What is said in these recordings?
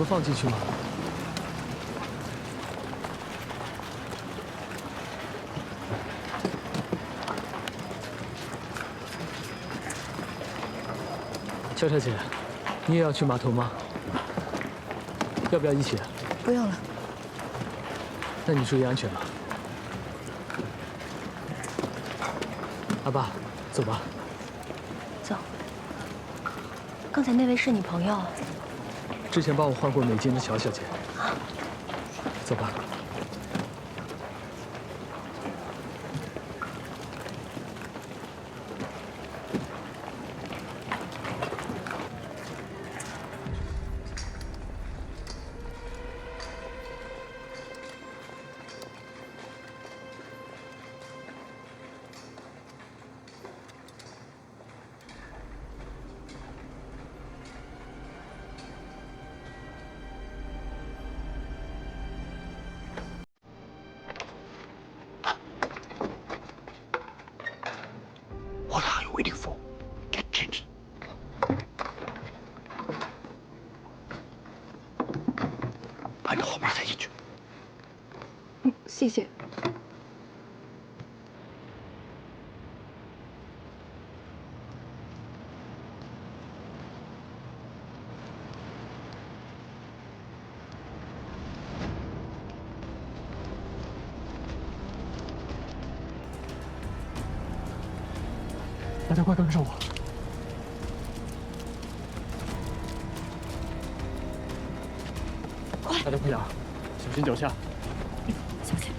够放进去吗？乔乔姐，你也要去码头吗？要不要一起？不用了。那你注意安全了。阿爸，走吧。走。刚才那位是你朋友？之前帮我换过美金的乔小姐。走吧。What are you waiting for? Get changed. 把你的号码塞进去。嗯，谢谢。大家快跟上我！快！大家快点，小心脚下。小心！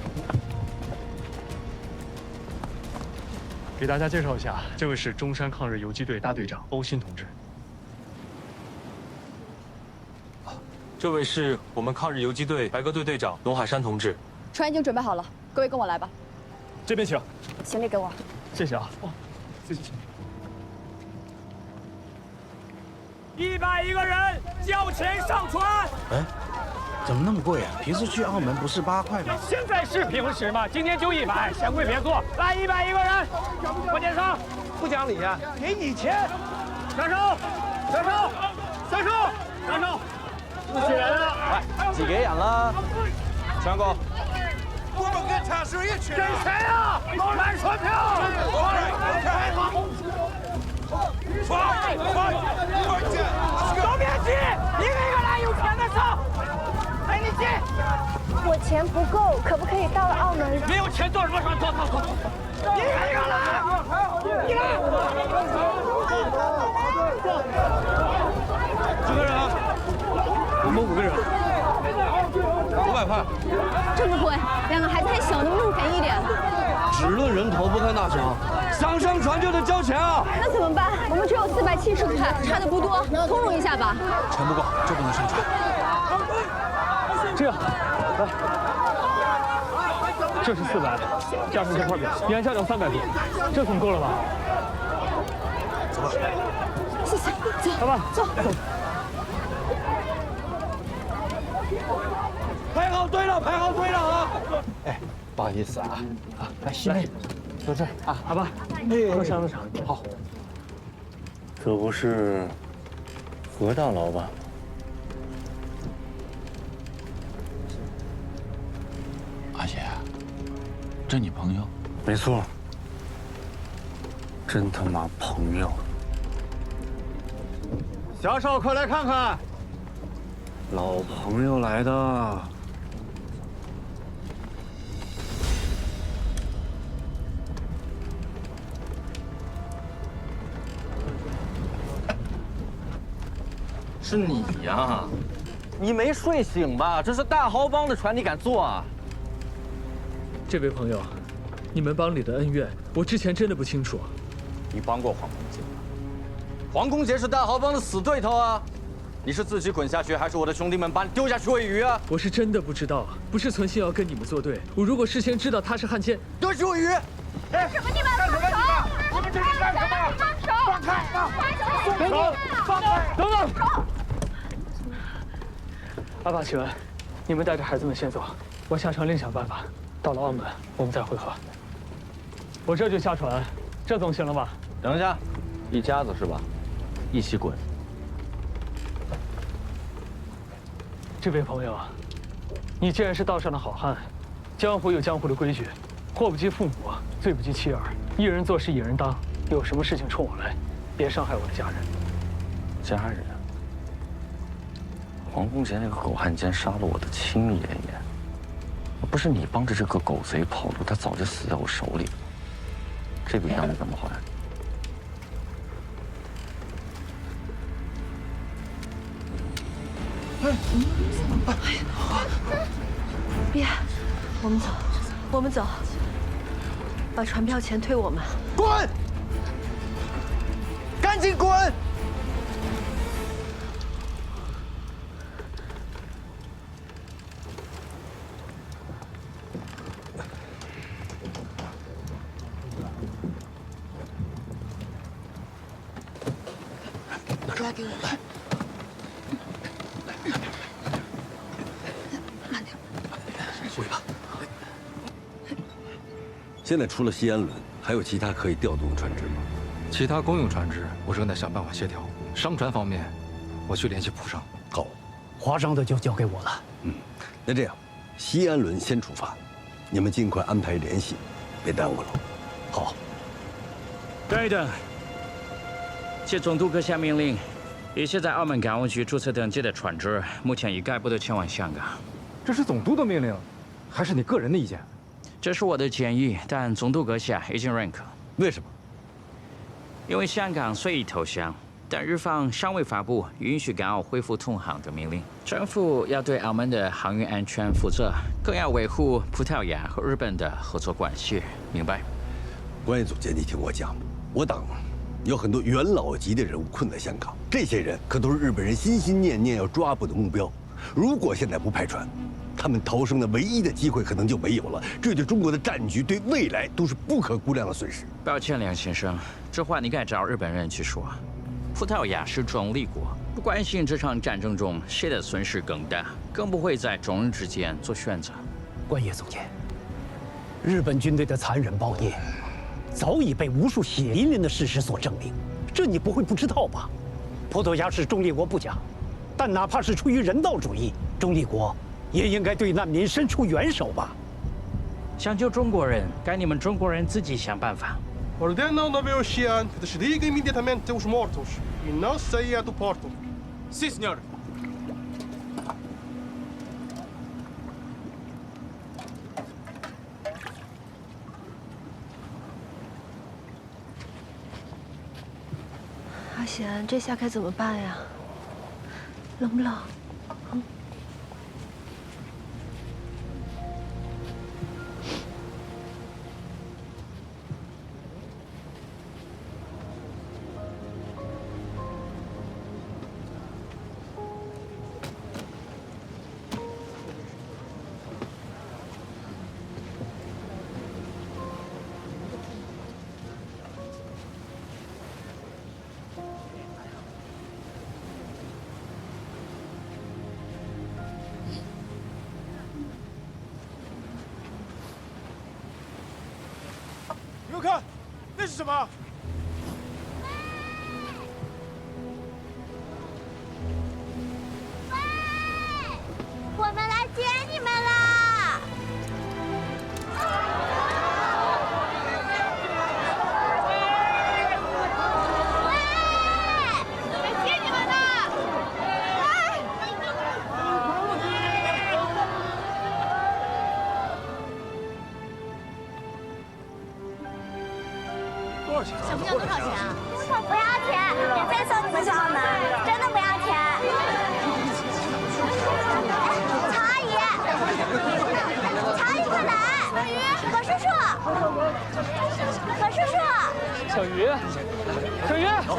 给大家介绍一下，这位是中山抗日游击队大队长欧新同志。这位是我们抗日游击队白鸽队队长龙海山同志。船已经准备好了，各位跟我来吧。这边请。行李给我。谢谢啊。谢谢。 101个人，交钱上船。哎，怎么那么贵啊？平时去澳门不是8块吗？现在是平时嘛，今天就100，嫌贵别坐。来101个人，快点上！不讲理啊！给你钱，上手，上手，上手，上手！不许人了！喂，几个人了？全国。我们跟他是一群。给谁啊？买船票！快！都别急，一个一个来，有钱的上，陪你进。我钱不够，可不可以到了澳门？没有钱坐什么船？走走走，一个一个来，你来。几个人啊？我们5个人。500块。这么贵，两个孩子还小，能不能便宜一点？只论人头不看大小，想上船就得交钱啊！那怎么办？我们只有470块，差的不多，通融一下吧。钱不够就不能上船。这样，来，这是400，加上这块表，原价要300多，这总够了吧？走吧。谢谢，走，走吧，走。排好队了，排好队了啊！哎，不好意思啊，来，西妹，坐这儿啊，阿爸，喝上了茶。好。这不是何大佬吧？阿姐，这你朋友？没错，真他妈朋友。小少，快来看看，老朋友来的。是你呀？你没睡醒吧？这是大豪帮的船，你敢坐啊？这位朋友，你们帮里的恩怨，我之前真的不清楚。你帮过黄公杰吗？黄公杰是大豪帮的死对头啊！你是自己滚下去，还是我的兄弟们把你丢下去喂鱼啊？我是真的不知道，不是存心要跟你们作对。我如果事先知道他是汉奸，丢下喂鱼！哎，什么你们干什么？你们这是干什么？放开！等等，放开！等等！阿爸，请问，你们带着孩子们先走，我下船另想办法。到了澳门，我们再会合。我这就下船，这总行了吧？等一下，一家子是吧？一起滚！这位朋友，你既然是道上的好汉，江湖有江湖的规矩，祸不及父母，罪不及妻儿，一人做事一人当。有什么事情冲我来，别伤害我的家人。家人？黄公杰那个狗汉奸杀了我的亲爷爷，不是你帮着这个狗贼跑路，他早就死在我手里了。这笔账你怎么还？别，我们走，我们走，把船票钱退我们。滚！赶紧滚！抓给我。回吧。现在除了西安轮，还有其他可以调动的船只吗？其他公用船只，我正在想办法协调。商船方面，我去联系浦商。好，华商的就交给我了。那这样，西安轮先出发，你们尽快安排联系，别耽误了。好。等一等，接总督阁下命令，一切在澳门港务局注册登记的船只，目前一概不得前往香港。这是总督的命令，还是你个人的意见？这是我的建议，但总督阁下已经认可。为什么？因为香港虽已投降，但日方尚未发布允许港澳恢复通航的命令。政府要对澳门的航运安全负责，更要维护葡萄牙和日本的合作关系，明白？关系总监，你听我讲，我党有很多元老级的人物困在香港，这些人可都是日本人心心念念要抓捕的目标。如果现在不派船，他们逃生的唯一的机会可能就没有了，这对中国的战局、对未来都是不可估量的损失。抱歉，梁先生，这话你该找日本人去说。葡萄牙是中立国，不关心这场战争中谁的损失更大，更不会在中日之间做选择。关野总监，日本军队的残忍暴虐，早已被无数血淋淋的事实所证明，这你不会不知道吧？葡萄牙是中立国不假，但哪怕是出于人道主义，中立国也应该对难民伸出援手吧。想救中国人，该你们中国人自己想办法。 Ordena ao navio oceano que desligue imediatamente os mortos e não saia do porto. Sim, senhor. 阿贤，这下该怎么办呀？冷不冷？你们看，那是什么？我们来接你们啦！喂，来接你们呢！多少钱？小姑娘多少钱啊？不要钱，免费送你们去澳门，真的不要钱。曹阿姨，曹阿姨快来！何叔叔，何叔叔，小鱼，小鱼，小鱼，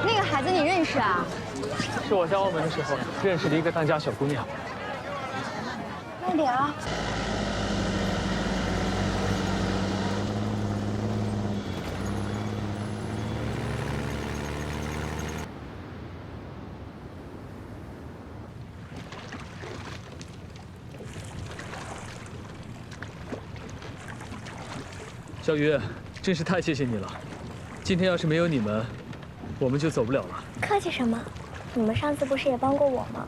那个孩子你认识啊？是我在澳门的时候认识的一个当家小姑娘。慢点啊！小鱼，真是太谢谢你了。今天要是没有你们，我们就走不了了。客气什么？你们上次不是也帮过我吗？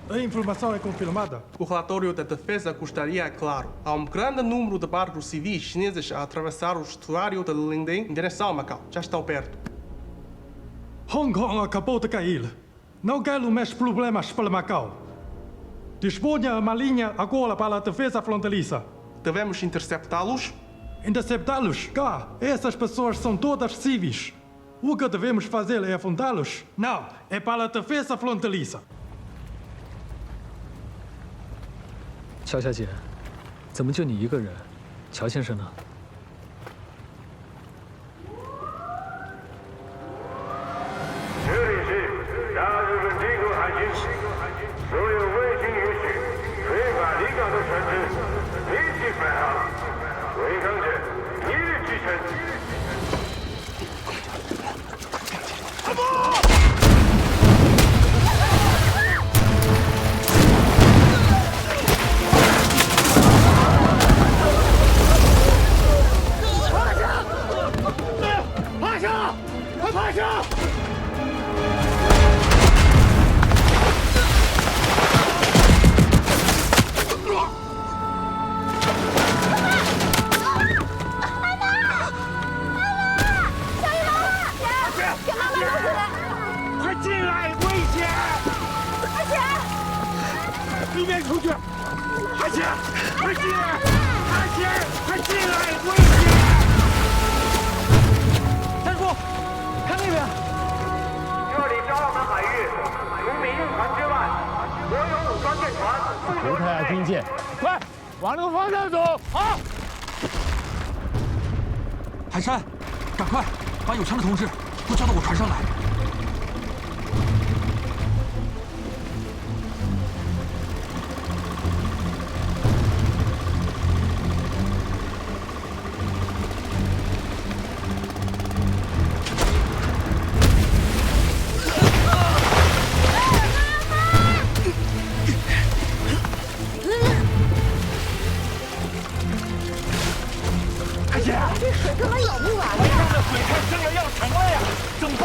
A informação é confirmada. O relatório da defesa gostaria, é claro. Há grande número de barcos civis chineses a atravessar o estuário de Linden em direção a Macau. Já estão perto. Hong Kong acabou de cair. Não quero mais problemas para Macau. Disponha uma linha agora para a defesa fronteiriça. Devemos interceptá-los? Interceptá-los? Cá, essas pessoas são todas civis. O que devemos fazer é afundá-los? Não, é para a defesa fronteiriça. 乔小姐，怎么就你一个人？乔先生呢？这里是大日本帝国海军，所有未经允许非法离港的船只立即返航，违抗者一律击沉。阿伯！ 趴下！给妈妈弄回来！快进来，危险！阿贤，一边出去！阿贤，快进来！阿贤，快进来，危险！三叔。 看那边，这里是澳门海域，除民用船之外，所有武装舰船不得开军舰，快往那个方向走！啊！海山，赶快把有枪的同志都叫到我船上来。这水根本舀不完呀！海上的水太深了，要沉了呀！怎么办？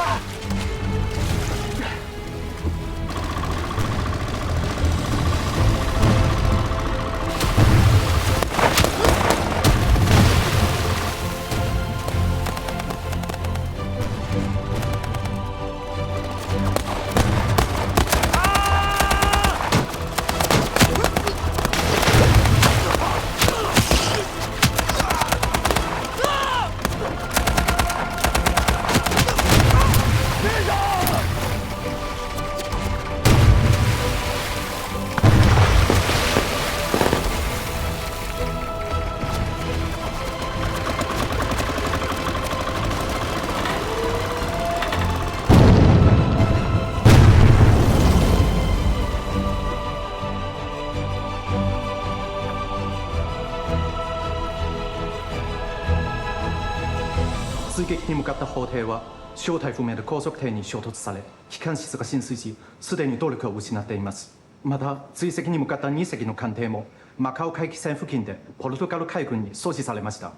追撃に向かった砲艇は正体不明で高速艇に衝突され、機関室が浸水し、すでに動力を失っています。また追跡に向かった2隻の艦艇もマカオ海峡線付近でポルトガル海軍に阻止されました。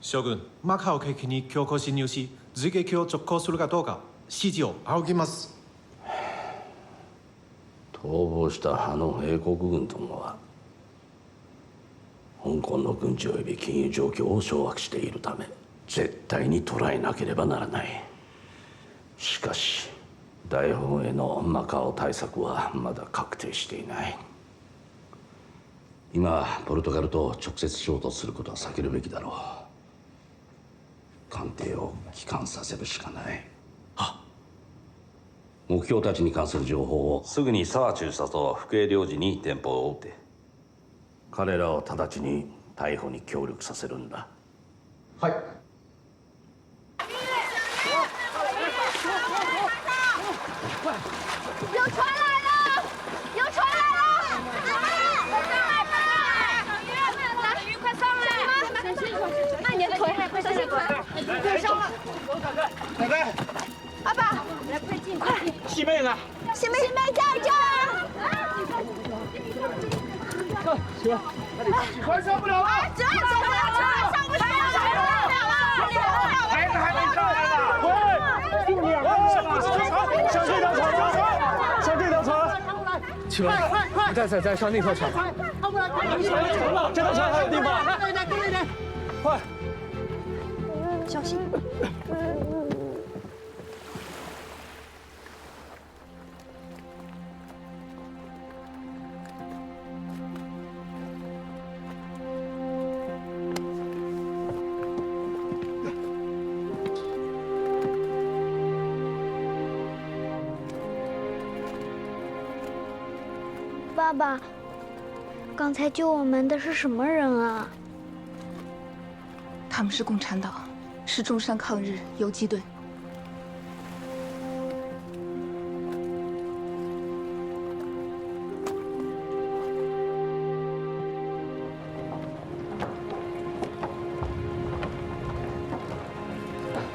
将軍、マカオ海峡に強行侵入し、追撃を続行するかどうか指示を仰ぎます。逃亡した派の英国軍どもは香港の軍事及び金融状況を掌握しているため絶対に捕らえなければならない。しかし大本営のマカオ対策はまだ確定していない。今ポルトガルと直接衝突することは避けるべきだろう。艦艇を帰還させるしかない。目標たちに関する情報をすぐに沢中佐と福江領事に電報を打て。彼らを直ちに逮捕に協力させるんだ。はい。有船来了！有船来了！快上来，快上来！来，鱼快上来！慢点腿，快上来！快上来！奶奶，阿爸，来，快进，快！西妹呢？西妹在这儿。行，船上不了了！上不了，上不了！上这条船，上这条船。启文，你带仔仔上那条船。这条船还有地方。快！小心。爸爸，刚才救我们的是什么人啊？他们是共产党，是中山抗日游击队。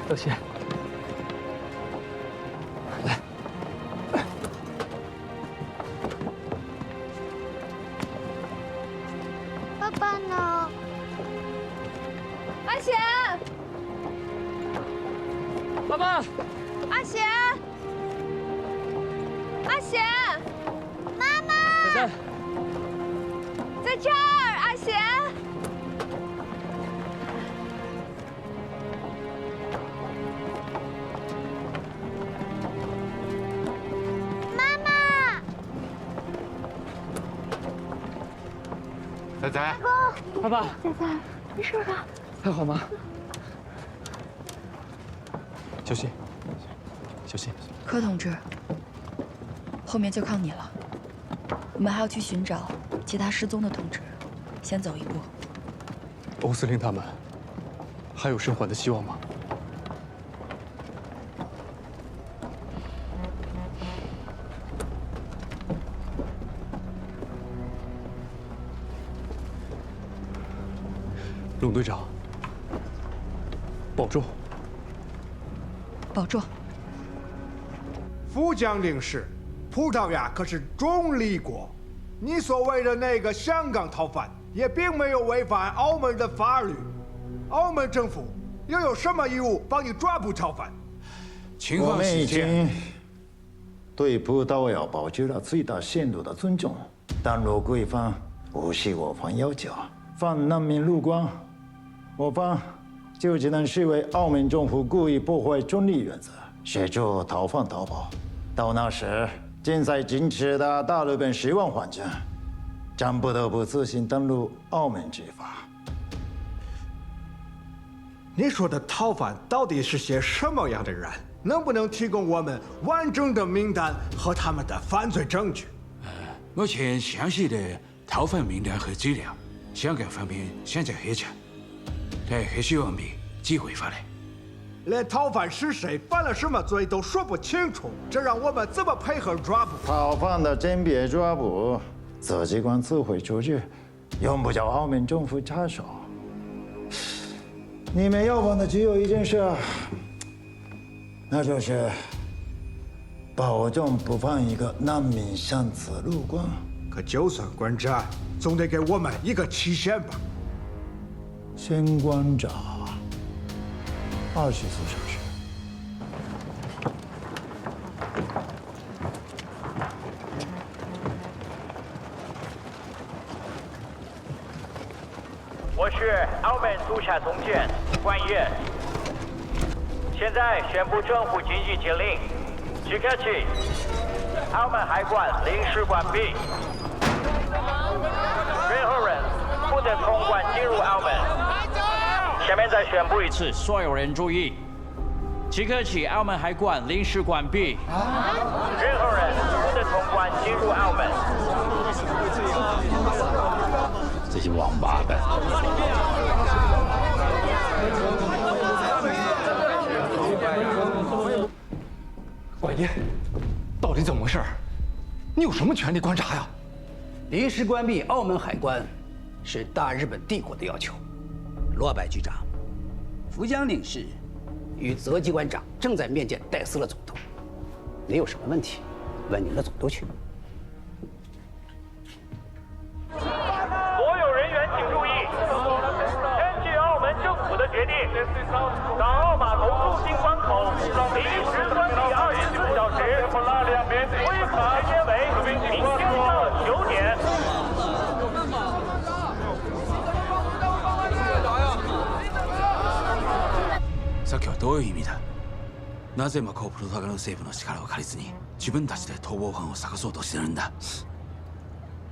多谢。来。爸爸呢？阿贤，爸爸，阿贤，阿贤，妈妈，仔仔，在这儿，阿贤。妈妈，仔仔，爸爸，仔仔，没事吧？还好吗？小心，小心。柯同志，后面就靠你了。我们还要去寻找其他失踪的同志，先走一步。欧司令他们还有生还的希望吗？龙队长，保重。保重。副将领是，葡萄牙可是中立国，你所谓的那个香港逃犯也并没有违反澳门的法律，澳门政府又有什么义务帮你抓捕逃犯？情况是这样，对葡萄牙保持了最大限度的尊重，但如果对方无视我方要求，放难民入关，我方就只能视为澳门政府故意破坏中立原则，协助逃犯逃跑。到那时，正在坚持的大日本10万患者将不得不自行登陆澳门执法。你说的逃犯到底是些什么样的人？能不能提供我们完整的名单和他们的犯罪证据？目前详细的逃犯名单和资料，香港方面现在核查，待核实完毕即会发来。连逃犯是谁、犯了什么罪都说不清楚，这让我们怎么配合抓捕？逃犯的甄别抓捕，自机关自会处置，用不着澳门政府插手。你们要办的只有一件事，那就是保证不放一个难民擅自入关。可就算关闸，总得给我们一个期限吧？先关闸24小时。我是澳门督察总监关燕，现在宣布政府紧急禁令，即刻起，澳门海关临时关闭，任何人不得从关进入澳门。下面再宣布一次，所有人注意，即刻起，澳门海关临时关闭，任何人不得从关进入澳门。这些王八蛋！管爷，到底怎么回事？你有什么权利观察呀？临时关闭澳门海关，是大日本帝国的要求。罗百局长，福江领事与泽机关长正在面见戴斯勒总督，你有什么问题，问你们的总督去。所有人员请注意，根据澳门政府的决定，港澳码头入境关口临时关闭24小时。时间为明天的9点。さっきはどういう意味だ。なぜマカオポルトガル政府の力を借りずに自分たちで逃亡犯を探そうとしてるんだ。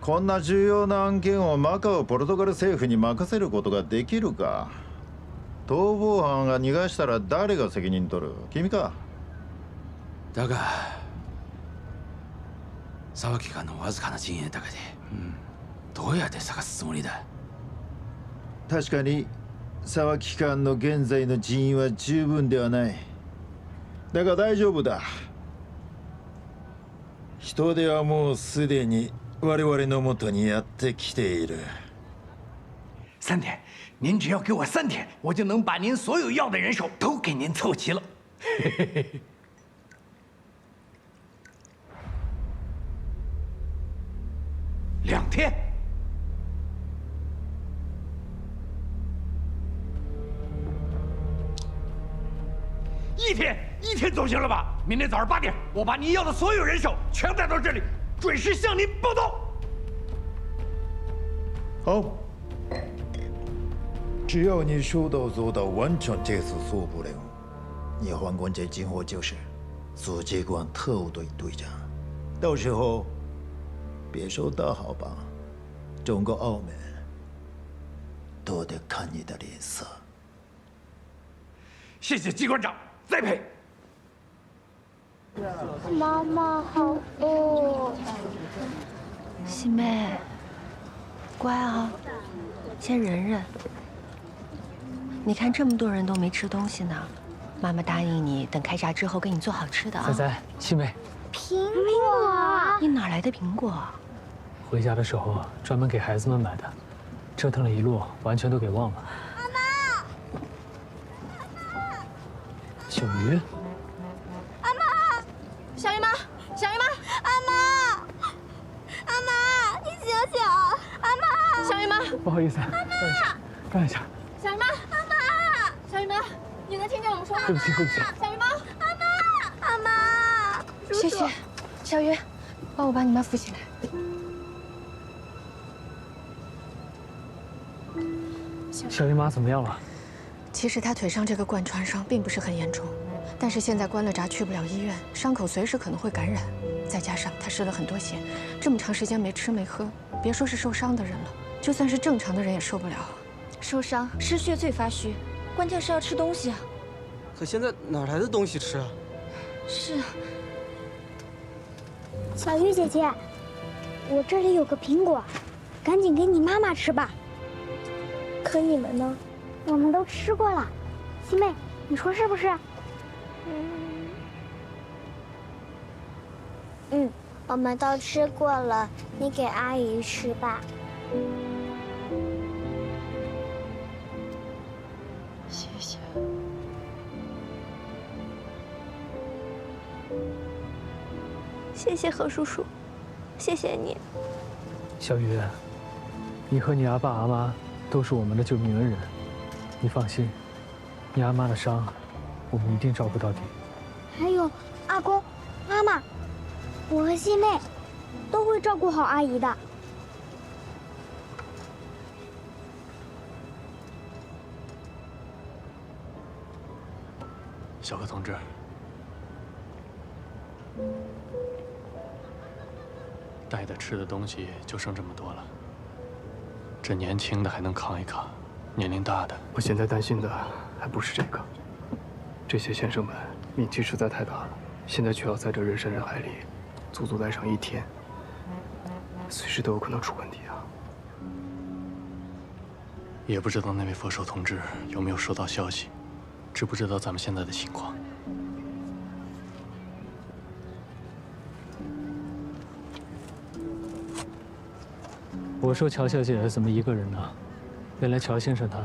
こんな重要な案件をマカオポルトガル政府に任せることができるか。逃亡犯が逃がしたら誰が責任取る？君か。だが沢木官のわずかな陣営だけで、どうやって探すつもりだ。確かに沢木官の現在の人員は十分ではない。だが大丈夫だ。人手はもうすでに我々の元にやってきている。3天，您只要给我3天，我就能把您所有要的人手都给您凑齐了。2天。1天总行了吧？明天早上8点，我把你要的所有人手全带到这里，准时向您报到。好，只要你说到做到，完成这次搜捕任务，你换关这今后就是阻击官特务队队长。到时候别说大好吧，整个澳门都得看你的脸色。谢谢机关长栽培。妈妈好饿。西妹，乖啊，先忍忍。你看这么多人都没吃东西呢，妈妈答应你，等开闸之后给你做好吃的啊。仔仔，西妹，苹果，你哪来的苹果？回家的时候专门给孩子们买的，折腾了一路，完全都给忘了。小鱼，阿妈，小鱼妈，小鱼妈，阿妈，你醒醒，阿妈，小鱼妈，不好意思，让一下，小鱼妈，阿妈，小鱼妈，你能听见我们说话吗？对不起，对不起，小鱼妈，阿妈，谢谢，小鱼，帮我把你妈扶起来。小鱼妈怎么样了？其实她腿上这个贯穿伤并不是很严重，但是现在关了闸，去不了医院，伤口随时可能会感染。再加上她失了很多血，这么长时间没吃没喝，别说是受伤的人了，就算是正常的人也受不了。受伤失血最发虚，关键是要吃东西啊。可现在哪来的东西吃啊？是啊。小鱼姐姐，我这里有个苹果，赶紧给你妈妈吃吧。可你们呢？我们都吃过了。西妹，你说是不是？我们都吃过了，你给阿姨吃吧。谢谢。谢谢何叔叔，谢谢你。小鱼，你和你阿爸阿妈都是我们的救命恩人，你放心，你阿妈的伤，我们一定照顾到底。还有阿公、妈妈，我和西妹都会照顾好阿姨的。小何同志，带的吃的东西就剩这么多了。这年轻的还能扛一扛，年龄大的，我现在担心的还不是这个。这些先生们名气实在太大了，现在却要在这人山人海里足足待上1天，随时都有可能出问题啊！也不知道那位佛手同志有没有收到消息，知不知道咱们现在的情况？我说乔小姐怎么一个人呢？原来乔先生他……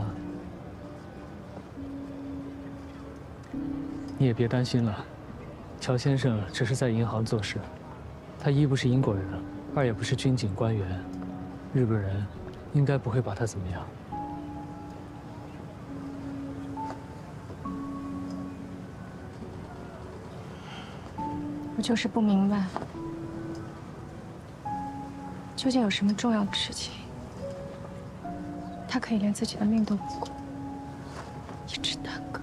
你也别担心了，乔先生只是在银行做事，他一不是英国人，二也不是军警官员，日本人应该不会把他怎么样。我就是不明白，究竟有什么重要的事情，他可以连自己的命都不顾，一直耽搁？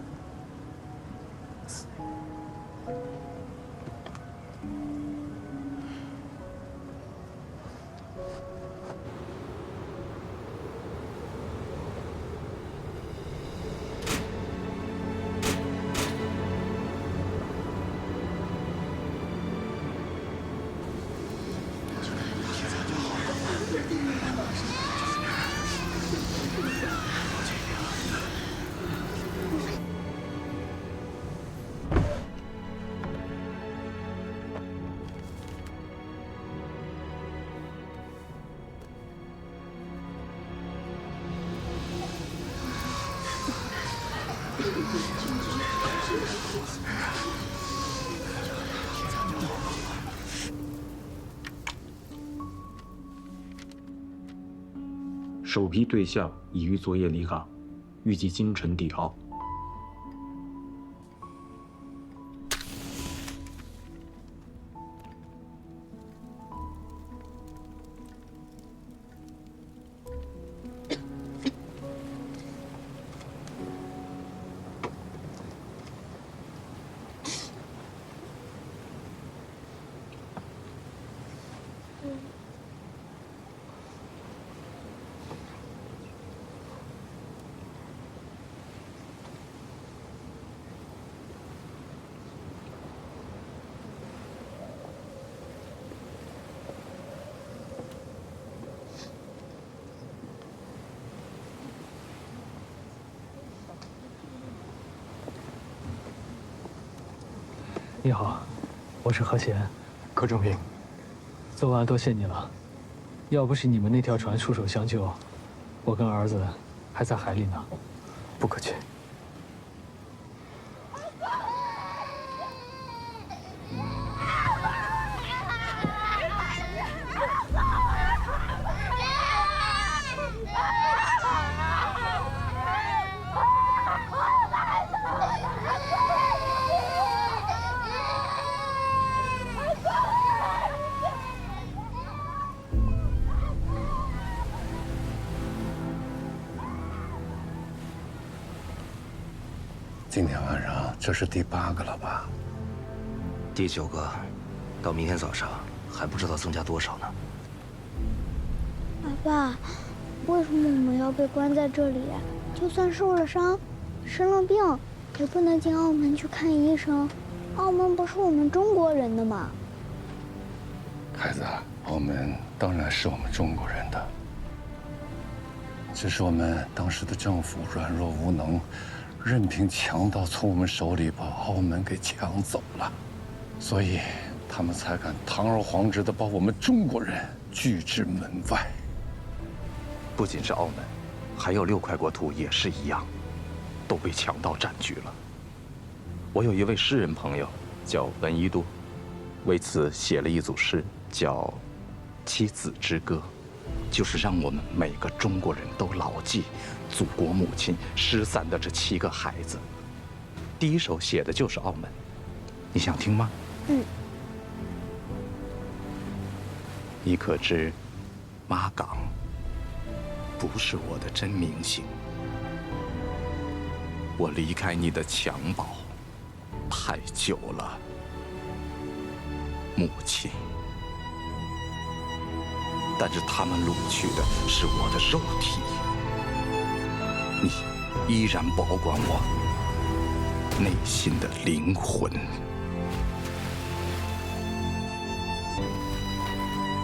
首批对象已于昨夜离港，预计今晨抵澳。你好，我是何贤，柯正平。昨晚多谢你了，要不是你们那条船出手相救，我跟儿子还在海里呢。不客气。今天晚上这是第8个了吧？第9个，到明天早上还不知道增加多少呢。爸爸，为什么我们要被关在这里？就算受了伤、生了病，也不能进澳门去看医生。澳门不是我们中国人的吗？孩子，澳门当然是我们中国人的，只是我们当时的政府软弱无能。任凭强盗从我们手里把澳门给抢走了，所以他们才敢堂而皇之的把我们中国人拒之门外。不仅是澳门，还有6块国土也是一样，都被强盗占据了。我有一位诗人朋友叫闻一多，为此写了一组诗，叫《妻子之歌》，就是让我们每个中国人都牢记祖国母亲失散的这7个孩子。第1首写的就是澳门，你想听吗？你可知，妈港不是我的真名姓。我离开你的襁褓太久了，母亲。但是他们掳去的是我的肉体。你依然保管我内心的灵魂。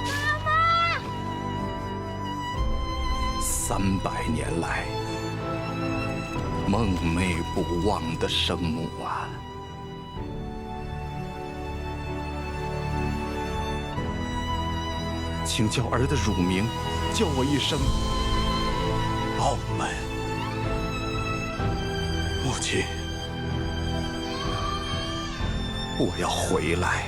妈妈！300年来梦寐不忘的生母啊！请叫儿的乳名，叫我一声澳门。母亲，我要回来。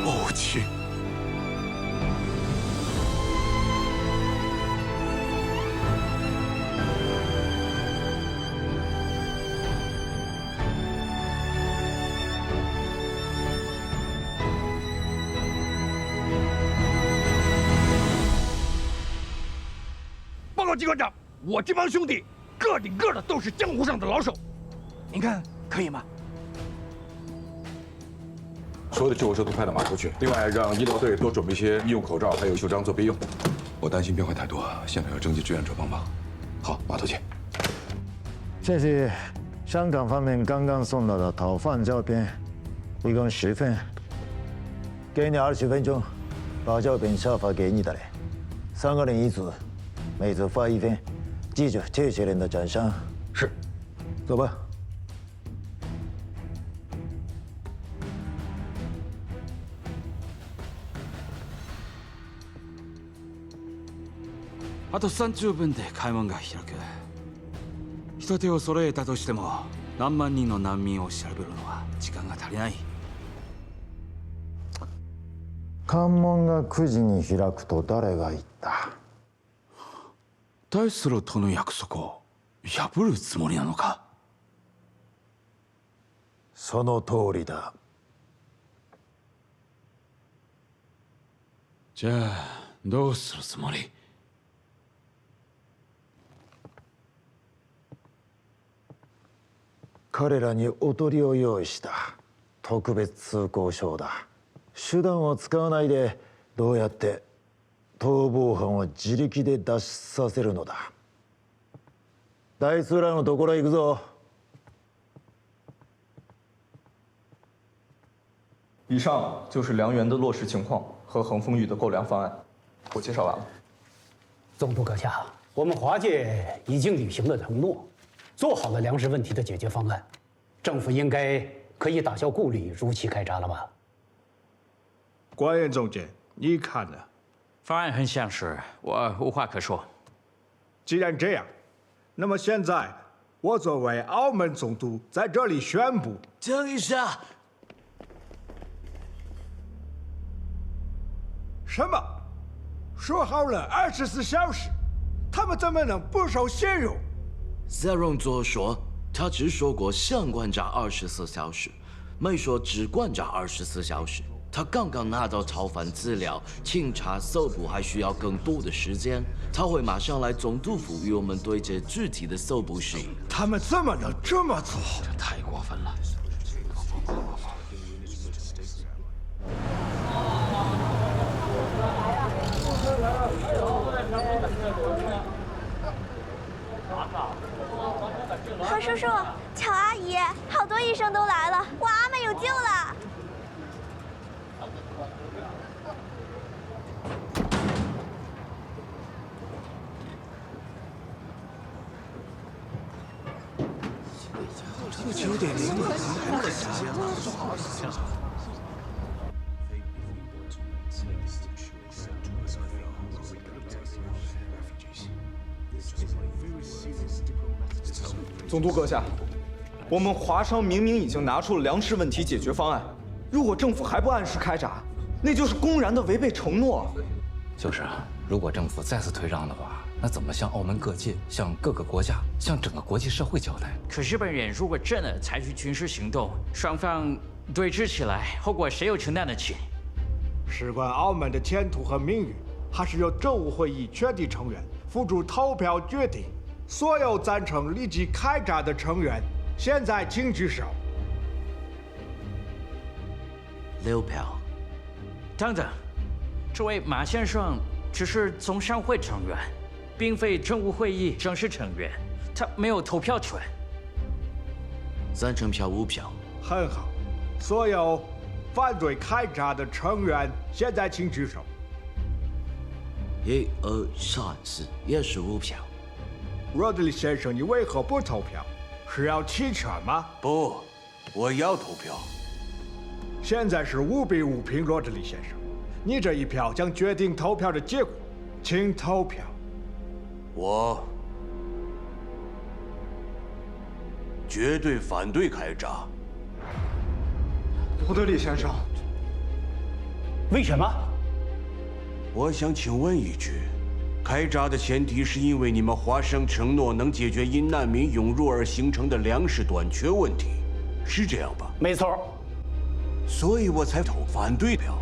母亲。告机关长，我这帮兄弟个顶个的都是江湖上的老手，您看可以吗？ 所有的救护车都派到码头去，另外让医疗队多准备些医用口罩，还有袖章做备用。我担心变化太多，现场要征集志愿者帮忙。好，码头见。这是香港方面刚刚送到的逃犯照片，一共10份，给你20分钟，把照片下发给你的人，3个人一组，每组发1份，记住这些人的长相。是，走吧。 あと30分で開門が開く。人手を揃えたとしても何万人の難民を調べるのは時間が足りない。関門が9時に開くと誰が言った？大スロとの約束を破るつもりなのか？その通りだ。じゃあどうするつもり？ 彼らにおとりを用意した特別通行証だ。手段を使わないでどうやって逃亡犯を自力で脱出させるのだ。大スラのところへ行くぞ。以上就是梁园的落实情况和恒丰峪的购粮方案，我介绍完了。总督阁下，我们华界已经履行了承诺。 做好了粮食问题的解决方案，政府应该可以打消顾虑，如期开闸了吧？官员总监，你看呢？方案很现实，我无话可说。既然这样，那么现在我作为澳门总督在这里宣布，等一下，什么？说好了24小时，他们怎么能不守信用？ 塞隆佐说，他只说过想关闸24小时，没说只关闸24小时。他刚刚拿到逃犯资料，清查搜捕还需要更多的时间。他会马上来总督府与我们对接具体的搜捕事宜。他们怎么能这么做？这太过分了！ 何叔叔，乔阿姨，好多医生都来了，我阿妹有救了。这9:00还不给时间吗？总督阁下，我们华商明明已经拿出了粮食问题解决方案，如果政府还不按时开闸，那就是公然的违背承诺。就是啊，如果政府再次退让的话，那怎么向澳门各界、向各个国家、向整个国际社会交代？可日本人如果真的采取军事行动，双方对峙起来，后果谁又承担得起？事关澳门的前途和命运，还是由政务会议全体成员付诸投票决定。 所有赞成立即开闸的成员，现在请举手。6票。等等，这位马先生只是总商会成员，并非政务会议正式成员，他没有投票权。赞成票5票。很好，所有反对开闸的成员，现在请举手。1、2、3、4，也是5票。 罗德里先生，你为何不投票？是要弃权吗？不，我要投票。现在是5比5平，罗德里先生，你这一票将决定投票的结果，请投票。我绝对反对开闸。罗德里先生，为什么？我想请问一句。 开闸的前提是因为你们华商承诺能解决因难民涌入而形成的粮食短缺问题，是这样吧？没错。所以我才投反对票，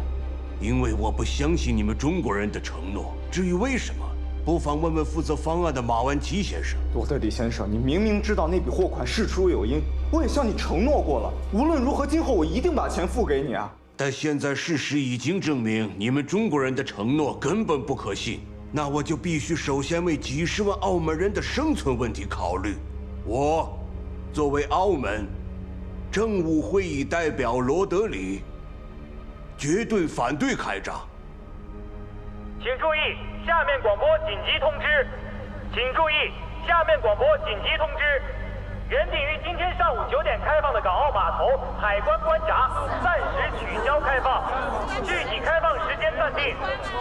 因为我不相信你们中国人的承诺。至于为什么，不妨问问负责方案的马万基先生。罗德里先生，你明明知道那笔货款事出有因，我也向你承诺过了，无论如何，今后我一定把钱付给你啊。但现在事实已经证明，你们中国人的承诺根本不可信。那我就必须首先为几十万澳门人的生存问题考虑。我，作为澳门政务会议代表罗德里，绝对反对开闸。请注意，下面广播紧急通知！请注意，下面广播紧急通知！原定于今天上午9点开放的港澳码头海关关闸暂时取消开放，具体开放时间暂定，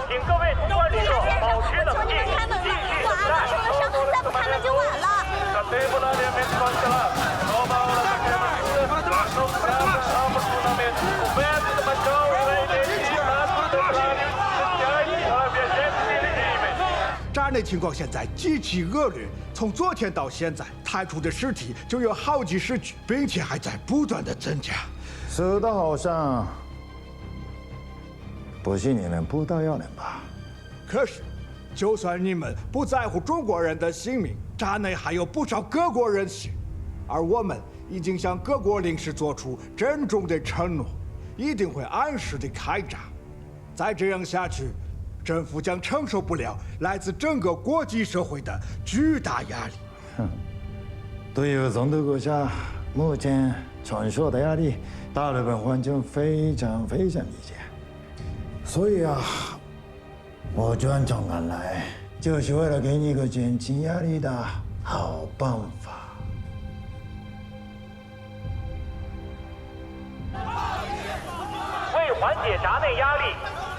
请各位通关旅客保持冷静，继续等待。再不开门就晚了。闸内情况现在极其恶劣，从昨天到现在，抬出的尸体就有好几十具，并且还在不断的增加。说的好像不是你们不到要人吧？可是，就算你们不在乎中国人的性命，闸内还有不少各国人死，而我们已经向各国领事做出郑重的承诺，一定会按时的开闸。再这样下去，政府将承受不了来自整个国际社会的巨大压力。对于中东国家目前承受的压力，大日本环境非常理解。所以啊，我专程赶来，就是为了给你一个减轻压力的好办法。为缓解闸内压力，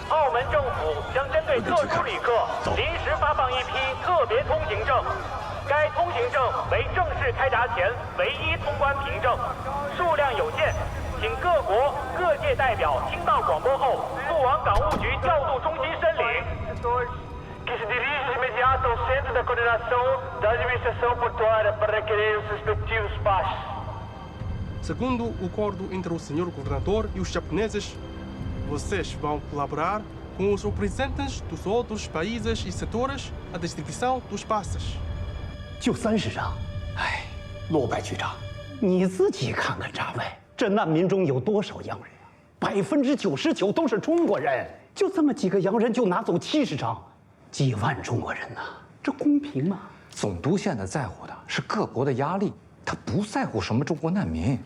澳门政府将针对特殊旅客临时发放一批特别通行证，该通行证为正式开闸前唯一通关凭证，数量有限，请各国各界代表听到广播后速往港务局调度中心申领。Que se dirige de imediato ao Centro da Coordenação da Administração Portuária para requerer os respectivos passos. Segundo o acordo entre o senhor governador e os japoneses, vocês vão colaborar com os representantes dos outros países e setores a distribuição dos passes. 就30张，哎，罗白局长，你自己看看闸外，这难民中有多少洋人啊？99%都是中国人，就这么几个洋人就拿走70张，几万中国人呐，这公平吗？总督现在在乎的是各国的压力，他不在乎什么中国难民。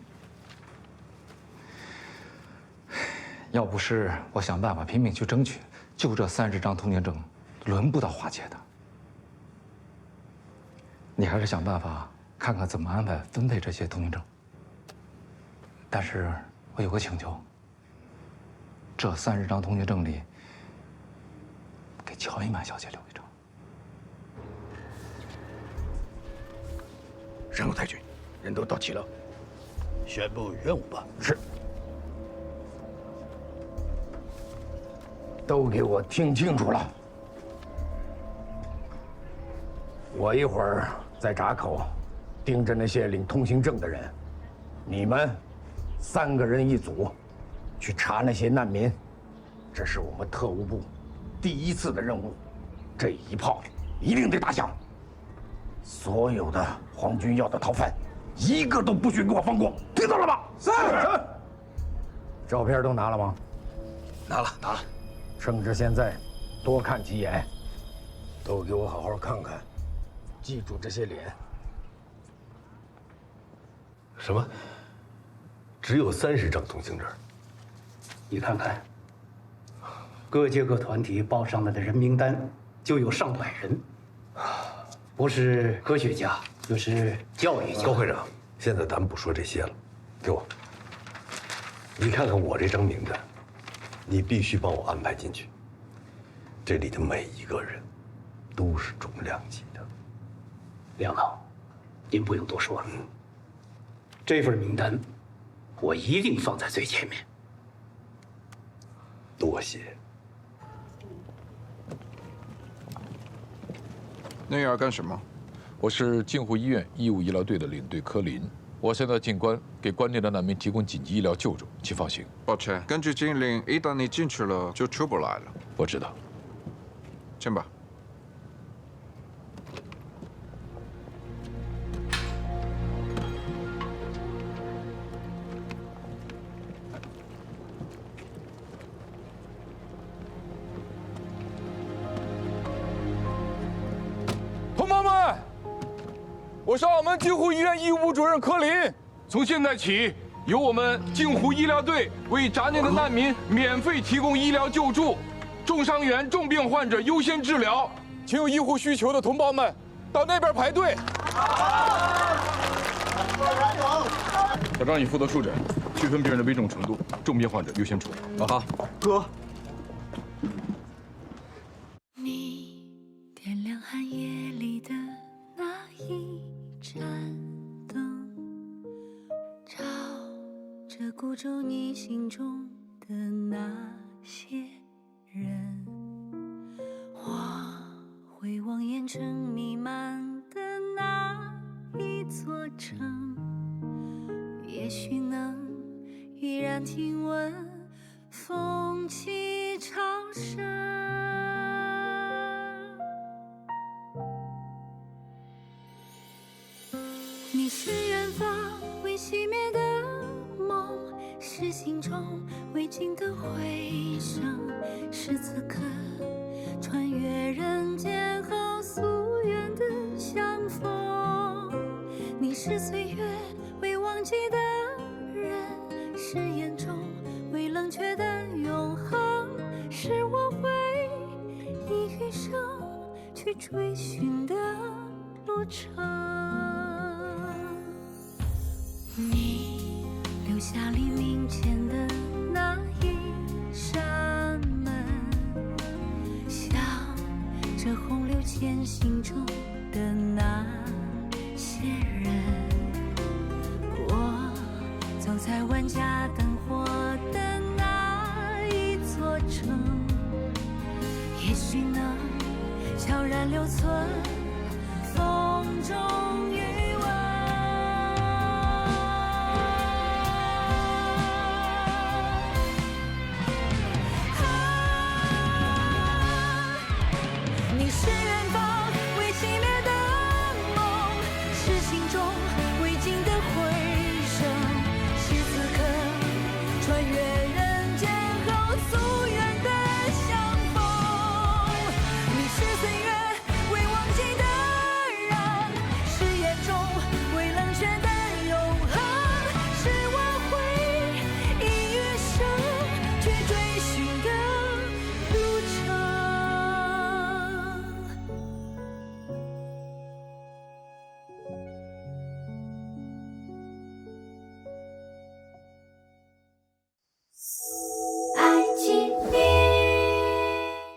要不是我想办法拼命去争取，就这30张通行证，轮不到华姐的。你还是想办法看看怎么安排分配这些通行证。但是我有个请求，这30张通行证里，给乔伊曼小姐留一张。然后太君，人都到齐了，宣布任务吧。是。都给我听清楚了，我一会儿在闸口盯着那些领通行证的人，你们3个人一组，去查那些难民。这是我们特务部第1次的任务，这一炮一定得打响。所有的皇军要的逃犯，一个都不许给我放过，听到了吗？是。照片都拿了吗？拿了。趁着现在，多看几眼，都给我好好看看，记住这些脸。什么？只有30张通行证？你看看，各界各团体报上来的人名单就有上百人，不是科学家就是教育家。高会长，现在咱们不说这些了，给我。你看看我这张名单。你必须帮我安排进去。这里的每一个人，都是重量级的。梁导，您不用多说了。这份名单，我一定放在最前面。多谢。那要干什么？我是镜湖医院医务医疗队的领队柯林。我现在进关，给关内的难民提供紧急医疗救助，请放心。抱歉，根据禁令，一旦你进去了，就出不来了。我知道。进吧。我是澳门镜湖医院医务部主任柯林。从现在起，由我们镜湖医疗队为闸内的难民免费提供医疗救助，重伤员、重病患者优先治疗。请有医护需求的同胞们到那边排队。小张，你负责数诊，区分病人的危重程度，重病患者优先处理。好，哥。你点亮寒夜里的那一盏灯，照着孤舟你心中的那些人。我回望烟尘弥漫的那一座城，也许能依然听闻风起潮声。你是远方未熄灭的梦，是心中未尽的回声，是此刻穿越人间后夙愿的相逢。你是岁月未忘记的人，是眼中未冷却的永恒，是我会以余生去追寻的路程。你留下黎明前的那一扇门，像这洪流前行中的那些人。我走在万家灯火的那一座城，也许能悄然留存风中月。